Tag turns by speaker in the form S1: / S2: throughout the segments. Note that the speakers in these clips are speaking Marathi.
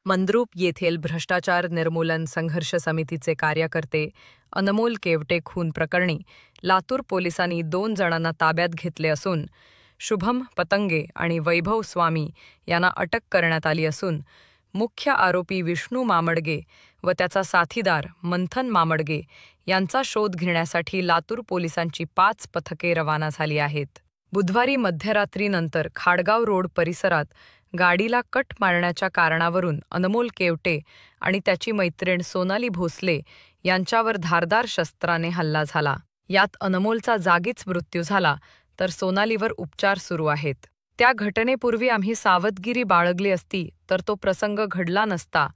S1: मंद्रुप येथील भ्रष्टाचार निर्मूलन संघर्ष समितीचे कार्यकर्ते अनमोल केवटे खून प्रकरणी लातूर पोलिसांनी 2 जणांना ताब्यात घेतले असून शुभम पतंगे आणि वैभव स्वामी यांना अटक करण्यात आली असून मुख्य आरोपी विष्णू मामडगे व त्याचा साथीदार मंथन मामडगे यांचा शोध घेण्यासाठी लातूर पोलिसांची 5 पथके रवाना झाली आहेत। बुधवारी मध्यरात्रीनंतर खाडगाव रोड परिसरात गाडीला कट मारण्याच्या कारणावरून अनमोल केवटे आणि त्याची मैत्रीण सोनाली भोसले यांच्यावर धारदार शस्त्राने हल्ला झाला। यात अनमोलचा जागीच मृत्यू झाला तर सोनालीवर उपचार सुरू आहेत। त्या घटनेपूर्वी आम्ही सावधगिरी बाळगली असती तर तो प्रसंग घडला नसता,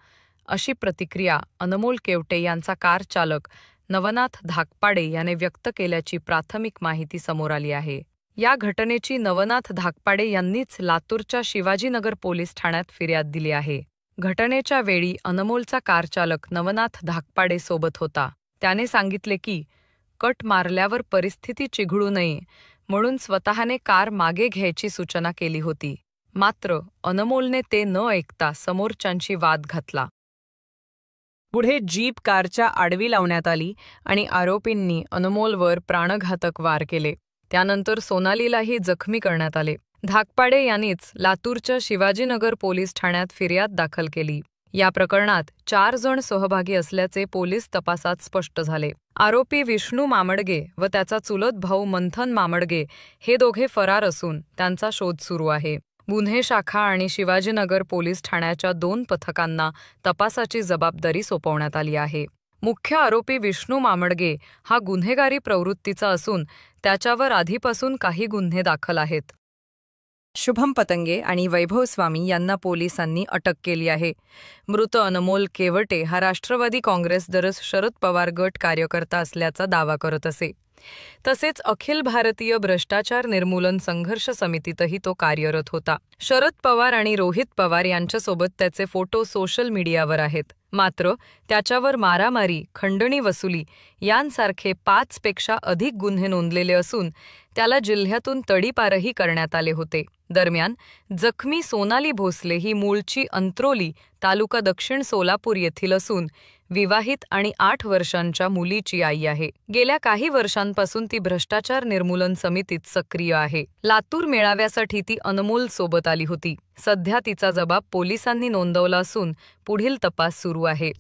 S1: अशी प्रतिक्रिया अनमोल केवटे यांचा कार चालक नवनाथ धाकपाडे याने व्यक्त केल्याची प्राथमिक माहिती समोर आली आहे। या घटनेची नवनाथ धाकपाडे यांनीच लातूरच्या शिवाजीनगर पोलीस ठाण्यात फिर्याद दिली आहे। घटनेच्या वेळी अनमोलचा कार चालक नवनाथ धाकपाडे सोबत होता। त्याने सांगितले की कट मारल्यावर परिस्थिती चिघळू नये म्हणून स्वतःने कार मागे घ्यायची सूचना केली होती, मात्र अनमोलने ते न ऐकता समोरच्यांशी वाद घातला। पुढे जीप कारच्या आडवी लावण्यात आली आणि आरोपींनी अनमोलवर प्राणघातक वार केले। त्यानंतर सोनालीलाही जखमी करण्यात आले। धाकपाडे यांनीच लातूरच्या शिवाजीनगर पोलीस ठाण्यात फिर्याद दाखल केली। या प्रकरणात 4 जण सहभागी असल्याचे पोलीस तपासात स्पष्ट झाले। आरोपी विष्णू मामडगे व त्याचा चुलत भाऊ मंथन मामडगे हे दोघे फरार असून त्यांचा शोध सुरू आहे। गुन्हे शाखा आणि शिवाजीनगर पोलीस ठाण्याच्या 2 पथकांना तपासाची जबाबदारी सोपवण्यात आली आहे। मुख्य आरोपी विष्णू मामडगे हा गुन्हेगारी प्रवृत्तीचा असून त्याच्यावर आधीपासून काही गुन्हे दाखल आहेत। शुभम पतंगे आणि वैभव स्वामी यांना पोलिसांनी अटक केली आहे। मृत अनमोल केवटे हा राष्ट्रवादी काँग्रेस दरस शरद पवार गट कार्यकर्ता असल्याचा दावा करत असे। तसेच अखिल भारतीय भ्रष्टाचार निर्मूलन संघर्ष समितीतही तो कार्यरत होता। शरद पवार आणि रोहित पवार यांच्यासोबत त्याचे फोटो सोशल मीडियावर आहेत। मात्र त्याच्यावर मारामारी, खंडणी वसुली यांसारखे 5 पेक्षा अधिक गुन्हे नोंदलेले असून त्याला जिल्ह्यातून तडीपारही करण्यात आले होते। दरम्यान जखमी सोनाली भोसले ही मूळची अंत्रोली तालुका दक्षिण सोलापूर येथील असून विवाहित आणि 8 वर्षांच्या मुलीची आई आहे। गेल्या काही वर्षांपासून ती भ्रष्टाचार निर्मूलन समितीत सक्रिय आहे। लातूर मेळाव्यासाठी ती अनमोल सोबत आली होती। सध्या तिचा जबाब पोलिसांनी नोंदवला असून पुढील तपास सुरू आहे।